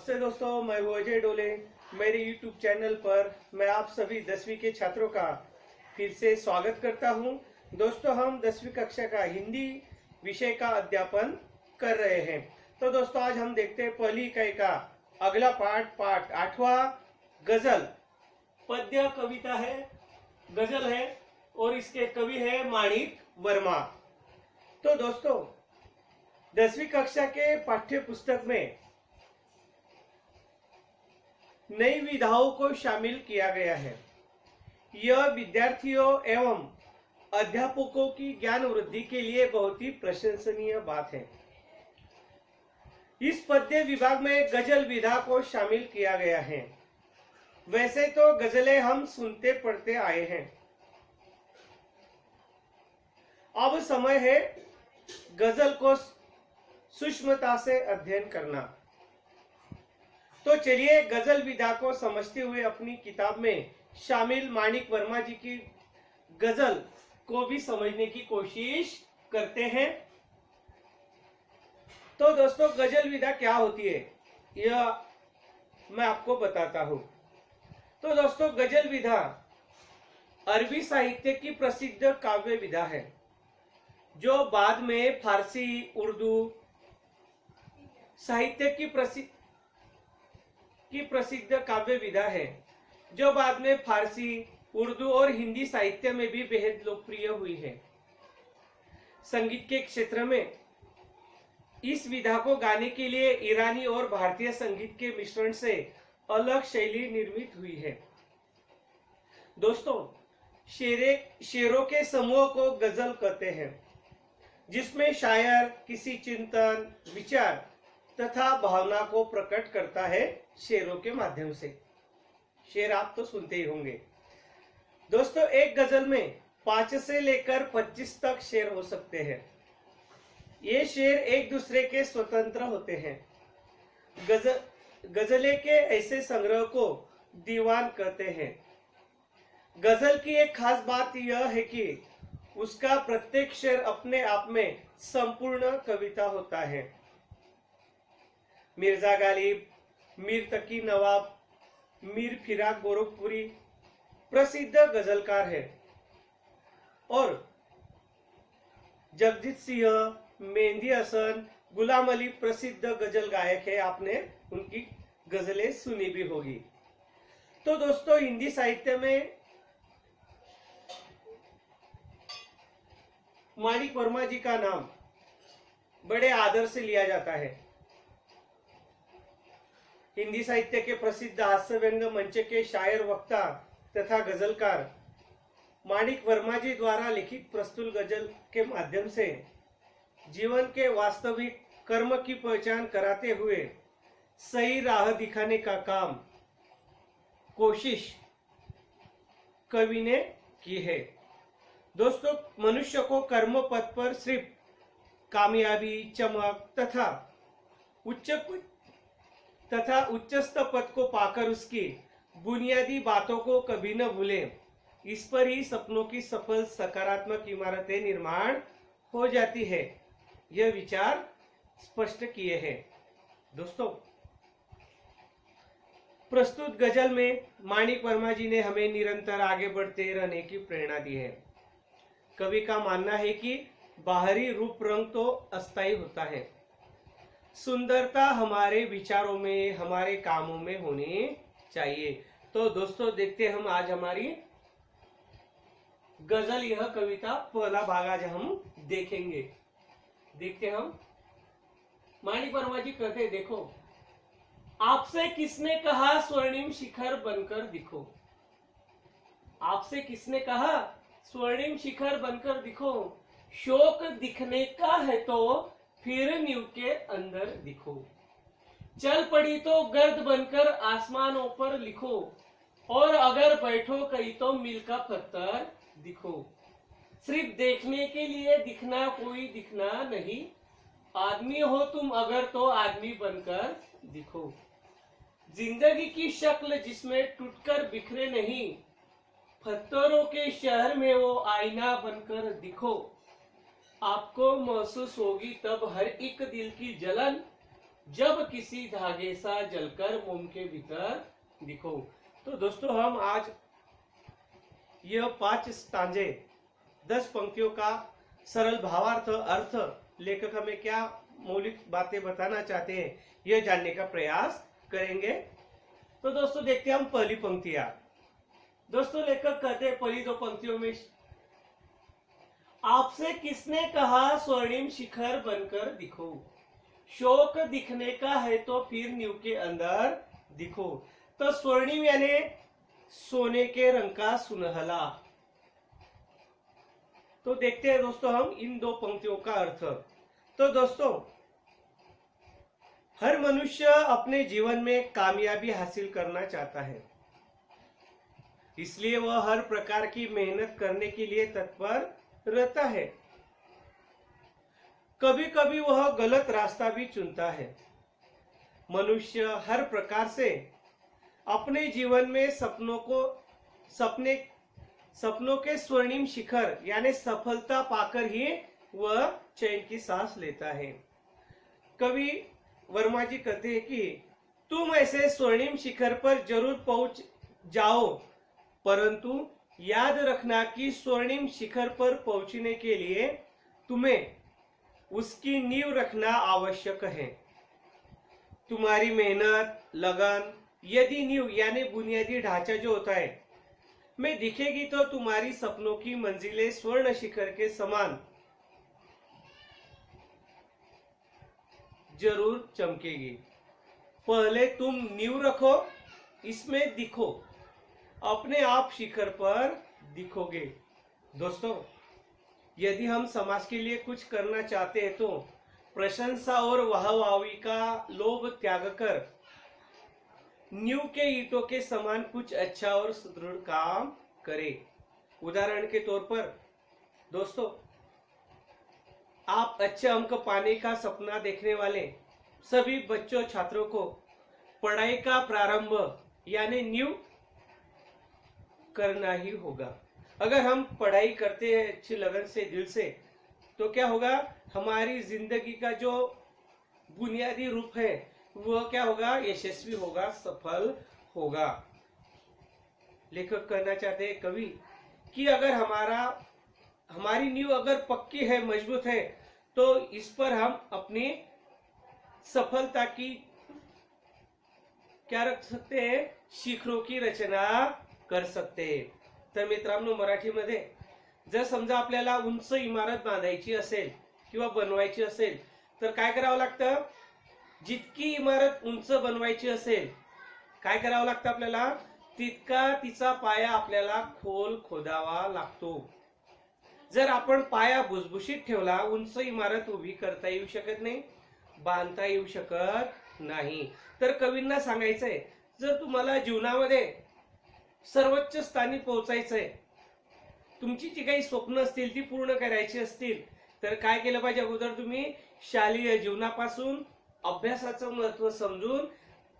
नमस्ते दोस्तों, मैं हूं अजय डोले। मेरे YouTube चैनल पर मैं आप सभी 10वीं के छात्रों का फिर से स्वागत करता हूं। दोस्तों, हम 10वीं कक्षा का हिंदी विषय का अध्यापन कर रहे हैं। तो दोस्तों, आज हम देखते हैं पहली इकाई का अगला पाठ 8वां गजल। पद्य कविता है, गजल है और इसके कवि है माणिक वर्मा। तो दोस्तों, 10वीं कक्षा के पाठ्य पुस्तक में नई विधाओं को शामिल किया गया है। यह विद्यार्थियों एवं अध्यापकों की ज्ञान वृद्धि के लिए बहुत ही प्रशंसनीय बात है। इस पद्य विभाग में गजल विधा को शामिल किया गया है। वैसे तो गजलें हम सुनते पढ़ते आए हैं, अब समय है गजल को सूक्ष्मता से अध्ययन करना। तो चलिए गजल विधा को समझते हुए अपनी किताब में शामिल माणिक वर्मा जी की गजल को भी समझने की कोशिश करते हैं। तो दोस्तों, गजल विधा क्या होती है यह मैं आपको बताता हूं। तो दोस्तों, गजल विधा अरबी साहित्य की प्रसिद्ध काव्य विधा है, जो बाद में फारसी उर्दू साहित्य की प्रसिद्ध काव्य विधा है, जो बाद में फारसी उर्दू और हिंदी साहित्य में भी बेहद लोकप्रिय हुई है। संगीत के क्षेत्र में इस विधा को गाने के लिए ईरानी और भारतीय संगीत के मिश्रण से अलग शैली निर्मित हुई है। दोस्तों, शेरों के समूह को गजल कहते हैं, जिसमें शायर किसी चिंतन, विचार तथा भावना को प्रकट करता है शेरों के माध्यम से। शेर आप तो सुनते ही होंगे। दोस्तों, एक गजल में 5 से लेकर 25 तक शेर हो सकते हैं। ये शेर एक दूसरे के स्वतंत्र होते हैं। गजलें के ऐसे संग्रह को दीवान कहते हैं। गजल की एक खास बात यह है कि उसका प्रत्येक शेर अपने आप में संपूर्ण कविता होता है। मिर्जा गालिब, मीर तकी नवाब, मीर फिराक गोरखपुरी प्रसिद्ध गजलकार है और जगजीत सिंह, मेहंदी हसन, गुलाम अली प्रसिद्ध गजल गायक है। आपने उनकी गजलें सुनी भी होगी। तो दोस्तों, हिंदी साहित्य में माणिक वर्मा जी का नाम बड़े आदर से लिया जाता है। हिंदी साहित्य के प्रसिद्ध हास्य व्यंग मंच के शायर, वक्ता तथा गजलकार माणिक वर्मा जी द्वारा लिखित प्रस्तुत गजल के माध्यम से जीवन के वास्तविक कर्म की पहचान कराते हुए सही राह दिखाने का काम कोशिश कवि ने की है। दोस्तों, मनुष्य को कर्म पथ पर सिर्फ कामयाबी, चमक तथा उच्चस्थ पद को पाकर उसकी बुनियादी बातों को कभी न भूलें। इस पर ही सपनों की सफल सकारात्मक इमारतें निर्माण हो जाती है। यह विचार स्पष्ट किए हैं। दोस्तों, प्रस्तुत गजल में माणिक वर्मा जी ने हमें निरंतर आगे बढ़ते रहने की प्रेरणा दी है। कवि का मानना है कि बाहरी रूप रंग तो अस्थायी होता है, सुंदरता हमारे विचारों में, हमारे कामों में होनी चाहिए। तो दोस्तों, देखते हम आज हमारी गजल, यह कविता पहला भाग आज हम देखेंगे। देखते हम माणिक वर्मा जी कहते, देखो, आपसे किसने कहा स्वर्णिम शिखर बनकर दिखो। आपसे किसने कहा स्वर्णिम शिखर बनकर दिखो। शोक दिखने का है तो फिर नींव के अंदर दिखो। चल पड़ी तो गर्द बनकर आसमानों पर लिखो, और अगर बैठो कहीं तो मील का पत्थर दिखो। सिर्फ देखने के लिए दिखना, कोई दिखना नहीं। आदमी हो तुम अगर तो आदमी बनकर दिखो। जिंदगी की शक्ल जिसमें टूटकर बिखरे नहीं, पत्थरों के शहर में वो आईना बनकर दिखो। आपको महसूस होगी तब हर एक दिल की जलन, जब किसी धागे सा जलकर मोम के भीतर दिखो। तो दोस्तों हम आज यह 5 स्टांजे 10 पंक्तियों का सरल भावार्थ अर्थ लेखक हमें क्या मौलिक बातें बताना चाहते हैं यह जानने का प्रयास करेंगे। तो दोस्तों देखते हैं हम पहली पंक्तियां। दोस्तों लेखक कहते हैं पहली 2 पंक्तियों में, आपसे किसने कहा स्वर्णिम शिखर बनकर दिखो, शोक दिखने का है तो फिर नींव के अंदर दिखो। तो स्वर्णिम यानी सोने के रंग का सुनहला। तो देखते हैं दोस्तों हम इन 2 पंक्तियों का अर्थ। तो दोस्तों हर मनुष्य अपने जीवन में कामयाबी हासिल करना चाहता है, इसलिए वह हर प्रकार की मेहनत करने के लिए तत्पर रहता है। कभी कभी वह गलत रास्ता भी चुनता है। मनुष्य हर प्रकार से अपने जीवन में सपनों के स्वर्णिम शिखर यानी सफलता पाकर ही वह चैन की सांस लेता है। कवि वर्मा जी कहते हैं कि तुम ऐसे स्वर्णिम शिखर पर जरूर पहुंच जाओ, परंतु याद रखना कि स्वर्णिम शिखर पर पहुंचने के लिए तुम्हें उसकी नींव रखना आवश्यक है। तुम्हारी मेहनत लगन यदि नींव यानी बुनियादी ढांचा जो होता है में दिखेगी तो तुम्हारी सपनों की मंजिलें स्वर्ण शिखर के समान जरूर चमकेगी। पहले तुम नींव रखो, इसमें दिखो, अपने आप शिखर पर दिखोगे। दोस्तों यदि हम समाज के लिए कुछ करना चाहते हैं तो प्रशंसा और वाहवाही का लोभ त्याग कर नींव के ईंटों के समान कुछ अच्छा और सुदृढ़ काम करें। उदाहरण के तौर पर दोस्तों आप अच्छे अंक पाने का सपना देखने वाले सभी बच्चों छात्रों को पढ़ाई का प्रारंभ यानी नींव करना ही होगा। अगर हम पढ़ाई करते हैं अच्छी लगन से दिल से तो क्या होगा, हमारी जिंदगी का जो बुनियादी रूप है वह क्या होगा, यशस्वी होगा, सफल होगा। लेखक कहना चाहते हैं कवि कि अगर हमारी नींव अगर पक्की है, मजबूत है, तो इस पर हम अपनी सफलता की क्या रख सकते हैं, शिखरों की रचना कर सकते हैं। तर मित्रांनो मराठीमध्ये जर समजा आपल्याला उंच इमारत बांधायची असेल किंवा बनवायची असेल तर काय करावं लागतं, जितकी इमारत उंच बनवायची असेल काय करावं लागतं आपल्याला, तितका तिचा पाया आपल्याला खोल खोदावा लागतो। जर आपण पाया भुसभुशीत ठेवला उंच इमारत उभी करता येऊ शकत नाही, बांधता येऊ शकत नाही। तर कवींना सांगायचंय जर तुम्हाला जीवनामध्ये सर्वोच्च स्थानी पोहोचायचंय, तुमची जी काही स्वप्न असतील ती पूर्ण करायची असतील तर काय केलं पाहिजे, अगोदर तुम्ही शालेय जीवनापासून अभ्यासाचं महत्व समजून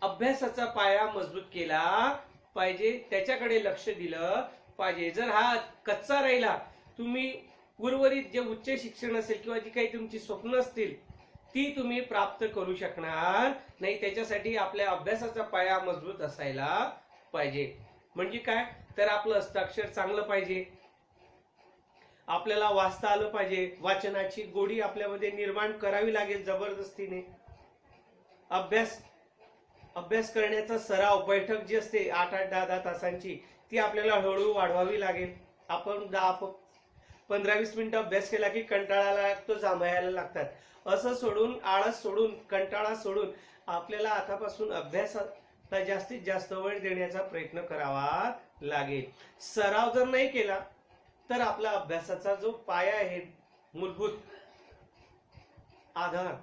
अभ्यासाचा पाया मजबूत केला पाहिजे, त्याच्याकडे लक्ष दिलं पाहिजे। जर हा कच्चा राहिला, तुम्ही उर्वरित जे उच्च शिक्षण असेल किंवा जी काही तुमची स्वप्न असतील ती तुम्ही प्राप्त करू शकणार नाही। त्याच्यासाठी आपल्या अभ्यासाचा पाया मजबूत असायला पाहिजे। म्हणजे काय, तर आपलं हस्ताक्षर चांगलं पाहिजे, आपल्याला वाचता आलं पाहिजे, वाचनाची गोडी आपल्यामध्ये निर्माण करावी लागेल जबरदस्तीने। अभ्यास करण्याचा सराव बैठक जी असते 8-8, 10-10 तासांची ती आपल्याला हळूहळू वाढवावी लागेल। आपण 15-20 मिनिटं अभ्यास केला की कंटाळाला लागतो, जांभयाला लागतात। असं सोडून, आळस सोडून, कंटाळा सोडून आपल्याला आतापासून अभ्यासाला जास्तीत जास्त वेळ देण्याचा प्रयत्न करावा लागेल। सराव जर नाही केला तर आपला अभ्यासाचा जो पाया आहे, मूलभूत आधार,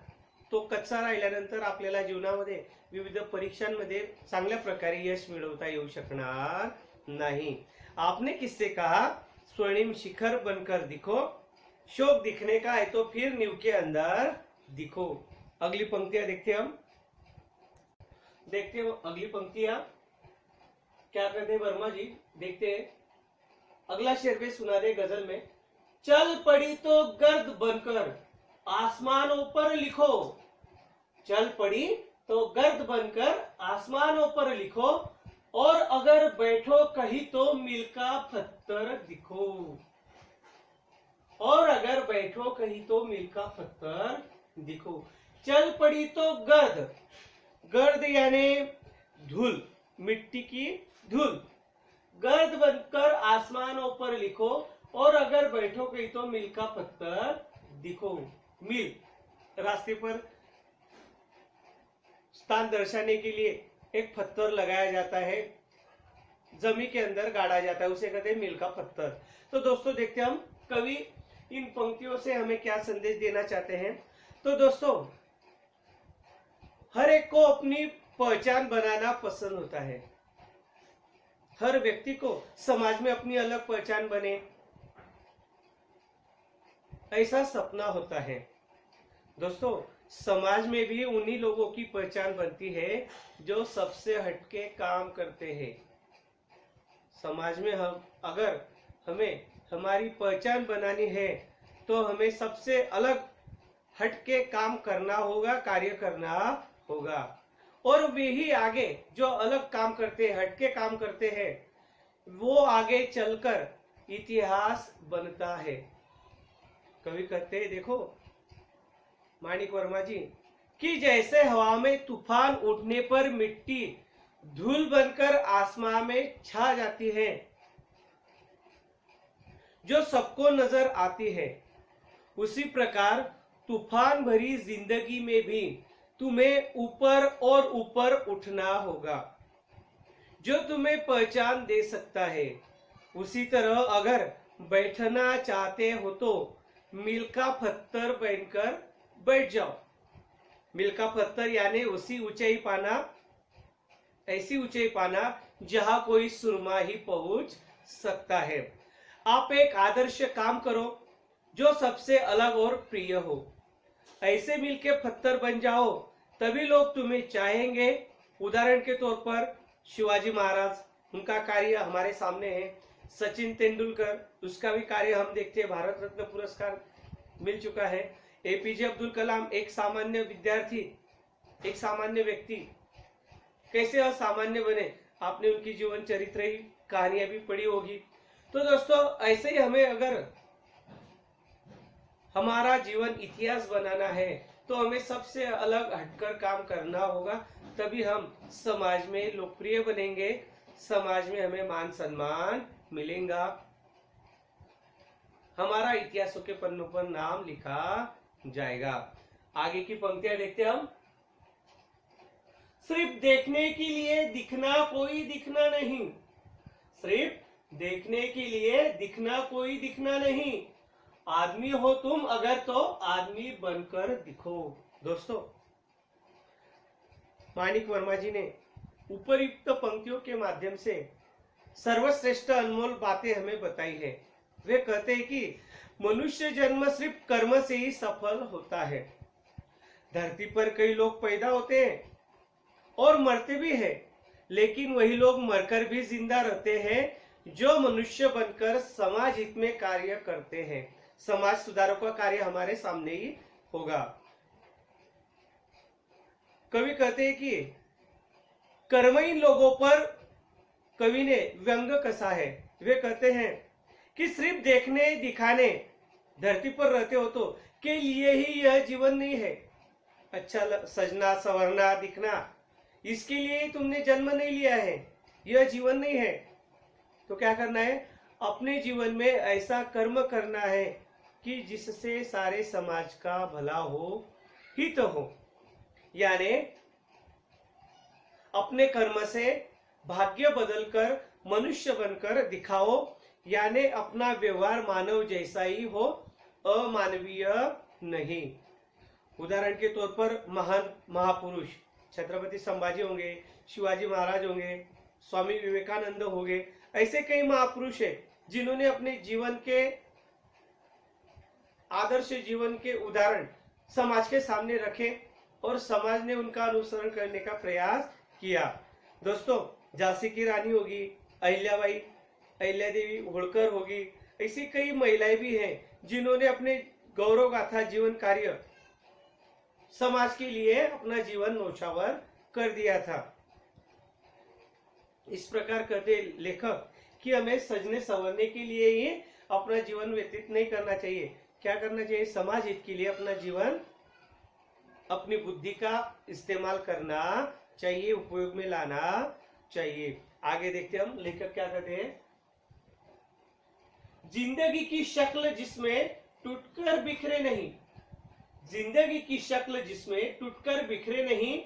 तो कच्चा राहिल्यानंतर आपल्याला जीवनामध्ये विविध परीक्षांमध्ये चांगल्या प्रकारे यश मिळवता येऊ शकणार नहीं। आपने किससे कहा स्वर्णिम शिखर बनकर दिखो, शोक दिखने का है तो फिर नींव के अंदर दिखो। अगली पंक्तियां देखते हम, अगली पंक्तियां क्या कहते हैं वर्मा जी, देखते हैं। अगला शेर भी सुना दे गजल में, चल पड़ी तो गर्द बनकर आसमानों पर लिखो, चल पड़ी तो गर्द बनकर आसमानों पर लिखो, और अगर बैठो कहीं तो मील का पत्थर दिखो। और अगर बैठो कहीं तो मील का पत्थर दिखो। चल पड़ी तो गर्द, गर्द यानी धूल, मिट्टी की धूल, गर्द बनकर आसमानों पर लिखो, और अगर बैठो कहीं तो मील का पत्थर दिखो। मील रास्ते पर स्थान दर्शाने के लिए एक पत्थर लगाया जाता है, जमीन के अंदर गाड़ा जाता है, उसे कहते हैं मील का पत्थर। तो दोस्तों देखते हैं हम कवि इन पंक्तियों से हमें क्या संदेश देना चाहते हैं। तो दोस्तों, हर एक को अपनी पहचान बनाना पसंद होता है। हर व्यक्ति को समाज में अपनी अलग पहचान बने, ऐसा सपना होता है। दोस्तों, समाज में भी उन्हीं लोगों की पहचान बनती है जो सबसे हटके काम करते हैं। समाज में हम अगर हमें हमारी पहचान बनानी है तो हमें सबसे अलग हटके काम करना होगा, कार्य करना होगा। और वे ही आगे जो अलग काम करते हैं, हटके काम करते हैं, वो आगे चलकर इतिहास बनता है। कवि कहते हैं, देखो माणिक वर्मा जी, कि जैसे हवा में तूफान उठने पर मिट्टी धूल बनकर आसमां में छा जाती है, जो सबको नजर आती है, उसी प्रकार तूफान भरी जिंदगी में भी तुम्हें ऊपर और ऊपर उठना होगा, जो तुम्हें पहचान दे सकता है। उसी तरह अगर बैठना चाहते हो तो मील का पत्थर बनकर बैठ जाओ। मील का पत्थर यानी उसी ऊंचाई पाना, ऐसी ऊंचाई पाना जहां कोई सुरमा ही पहुंच सकता है। आप एक आदर्श काम करो जो सबसे अलग और प्रिय हो, ऐसे मील के पत्थर बन जाओ, तभी लोग तुम्हें चाहेंगे। उदाहरण के तौर पर शिवाजी महाराज, उनका कार्य हमारे सामने है। सचिन तेंदुलकर, उसका भी कार्य हम देखते हैं, भारत रत्न पुरस्कार मिल चुका है। एपीजे अब्दुल कलाम, एक सामान्य विद्यार्थी, एक सामान्य व्यक्ति, कैसे असामान्य बने, आपने उनकी जीवन चरित्र ही कहानियां भी पढ़ी होगी। तो दोस्तों, ऐसे ही हमें अगर हमारा जीवन इतिहास बनाना है तो हमें सबसे अलग हटकर काम करना होगा, तभी हम समाज में लोकप्रिय बनेंगे, समाज में हमें मान सम्मान मिलेगा, हमारा इतिहासों के पन्नों पर नाम लिखा जाएगा। आगे की पंक्तियां देखते हम। सिर्फ देखने के लिए दिखना कोई दिखना नहीं, सिर्फ देखने के लिए दिखना कोई दिखना नहीं, आदमी हो तुम अगर तो आदमी बनकर दिखो। दोस्तों, माणिक वर्मा जी ने उपयुक्त पंक्तियों के माध्यम से सर्वश्रेष्ठ अनमोल बातें हमें बताई है। वे कहते हैं कि मनुष्य जन्म सिर्फ कर्म से ही सफल होता है। धरती पर कई लोग पैदा होते हैं और मरते भी हैं, लेकिन वही लोग मरकर भी जिंदा रहते हैं जो मनुष्य बनकर समाज हित में कार्य करते हैं। समाज सुधारों का कार्य हमारे सामने ही होगा। कवि कहते हैं कि कर्महीन लोगों पर कवि ने व्यंग कसा है। वे कहते हैं कि सिर्फ देखने दिखाने धरती पर रहते हो तो के लिए ही यह जीवन नहीं है। अच्छा सजना संवरना दिखना, इसके लिए ही तुमने जन्म नहीं लिया है, यह जीवन नहीं है। तो क्या करना है, अपने जीवन में ऐसा कर्म करना है कि जिससे सारे समाज का भला हो, हित हो। यानी अपने कर्म से भाग्य बदलकर मनुष्य बनकर दिखाओ, यानी अपना व्यवहार मानव जैसा ही हो, अमानवीय नहीं। उदाहरण के तौर पर महान महापुरुष छत्रपति संभाजी होंगे, शिवाजी महाराज होंगे, स्वामी विवेकानंद होंगे, ऐसे कई महापुरुष हैं जिन्होंने अपने जीवन के आदर्श जीवन के उदाहरण समाज के सामने रखे और समाज ने उनका अनुसरण करने का प्रयास किया। दोस्तों, झांसी की रानी होगी, अहिल्याबाई, अहिल्या देवी होळकर होगी, ऐसी कई महिलाएं भी हैं जिन्होंने अपने गौरव गाथा जीवन कार्य समाज के लिए अपना जीवन न्योछावर कर दिया था। इस प्रकार कहते लेखक कि हमें सजने संवरने के लिए ही अपना जीवन व्यतीत नहीं करना चाहिए। क्या करना चाहिए? समाज हित के लिए अपना जीवन, अपनी बुद्धि का इस्तेमाल करना चाहिए, उपयोग में लाना चाहिए। आगे देखते हम लेखक क्या कहते हैं। जिंदगी की शक्ल जिसमें टूटकर बिखरे नहीं, जिंदगी की शक्ल जिसमें टूटकर बिखरे नहीं,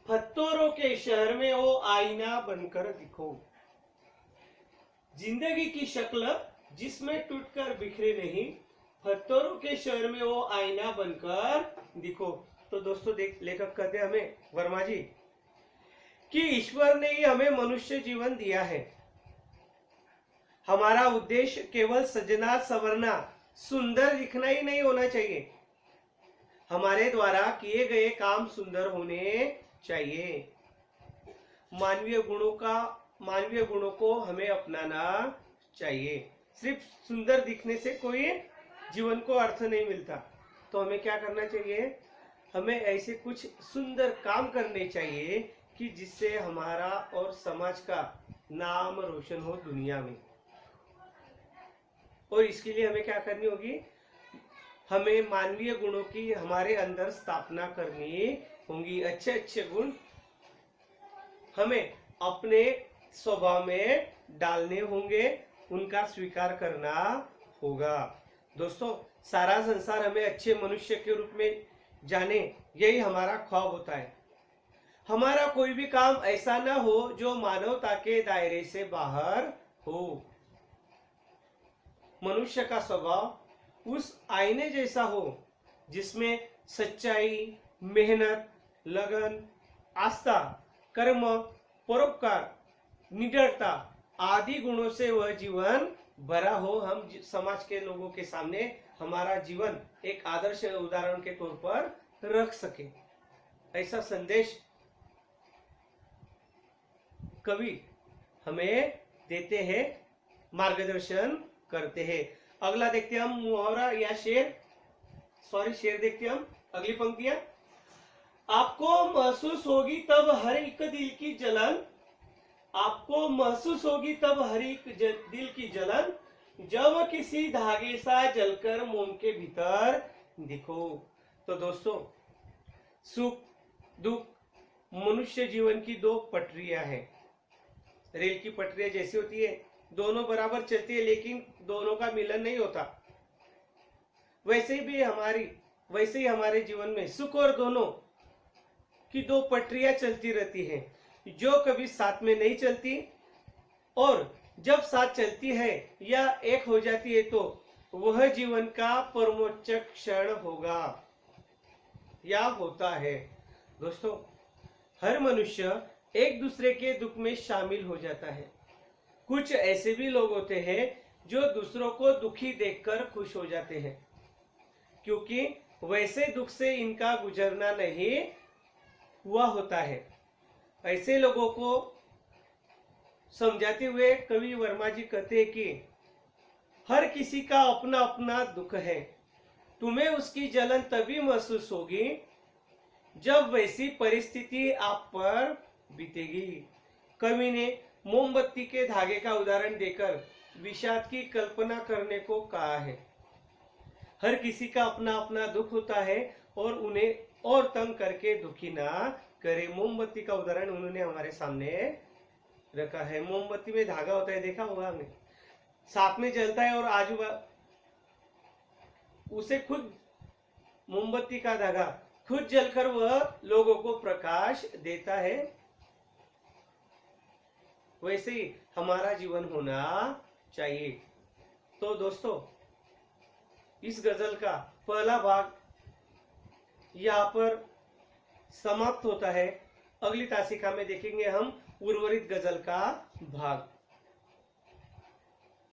पत्थरों के शहर में वो आईना बनकर दिखो। जिंदगी की शक्ल जिसमें टूटकर बिखरे नहीं, पत्थरों के शहर में वो आईना बनकर दिखो। तो दोस्तों लेखक कहते हैं हमें, वर्मा जी, कि ईश्वर ने ही हमें मनुष्य जीवन दिया है। हमारा उद्देश्य केवल सजना संवरना, सुंदर दिखना ही नहीं होना चाहिए। हमारे द्वारा किए गए काम सुंदर होने चाहिए। मानवीय गुणों को हमें अपनाना चाहिए। सिर्फ सुंदर दिखने से कोई जीवन को अर्थ नहीं मिलता। तो हमें क्या करना चाहिए? हमें ऐसे कुछ सुंदर काम करने चाहिए कि जिससे हमारा और समाज का नाम रोशन हो दुनिया में। और इसके लिए हमें क्या करनी होगी? हमें मानवीय गुणों की हमारे अंदर स्थापना करनी होगी। अच्छे अच्छे गुण हमें अपने स्वभाव में डालने होंगे, उनका स्वीकार करना होगा। दोस्तों, सारा संसार हमें अच्छे मनुष्य के रूप में जाने, यही हमारा ख्वाब होता है। हमारा कोई भी काम ऐसा ना हो जो मानवता के दायरे से बाहर हो। मनुष्य का स्वभाव उस आईने जैसा हो जिसमें सच्चाई, मेहनत, लगन, आस्था, कर्म, परोपकार, निडरता आदि गुणों से वह जीवन भरा हो। हम समाज के लोगों के सामने हमारा जीवन एक आदर्श उदाहरण के तौर पर रख सके, ऐसा संदेश कवि हमें देते हैं, मार्गदर्शन करते हैं। अगला देखते हैं हम मुहावरा या शेर देखते हैं हम। अगली पंक्तियां, आपको महसूस होगी तब हर एक दिल की जलन, आपको महसूस होगी तब हर एक दिल की जलन, जब किसी धागे सा जलकर मोम के भीतर दिखो। तो दोस्तों, सुख दुख मनुष्य जीवन की दो पटरियां हैं। रेल की पटरियां जैसी होती है, दोनों बराबर चलती है लेकिन दोनों का मिलन नहीं होता। वैसे ही हमारे जीवन में सुख और दोनों की दो पटरियां चलती रहती हैं, जो कभी साथ में नहीं चलती, और जब साथ चलती है या एक हो जाती है तो वह जीवन का परमोच्च क्षण होगा या होता है। दोस्तों, हर मनुष्य एक दूसरे के दुख में शामिल हो जाता है। कुछ ऐसे भी लोग होते हैं जो दूसरों को दुखी देखकर खुश हो जाते हैं, क्योंकि वैसे दुख से इनका गुजरना नहीं हुआ होता है। ऐसे लोगों को समझाते हुए कवि वर्मा जी कहते हैं कि हर किसी का अपना अपना दुख है, तुम्हें उसकी जलन तभी महसूस होगी जब वैसी परिस्थिति आप पर बीतेगी। कवि ने मोमबत्ती के धागे का उदाहरण देकर विषाद की कल्पना करने को कहा है। हर किसी का अपना अपना दुख होता है और उन्हें और तंग करके दुखी ना करे। मोमबत्ती का उदाहरण उन्होंने हमारे सामने रखा है। मोमबत्ती में धागा होता है, देखा होगा हमने, साथ में जलता है और आजू उसे खुद मोमबत्ती का धागा खुद जलकर वह लोगों को प्रकाश देता है। वैसे ही हमारा जीवन होना चाहिए। तो दोस्तों, इस गजल का पहला भाग यहाँ पर समाप्त होता है। अगली तासिका में देखेंगे हम उर्वरित गजल का भाग।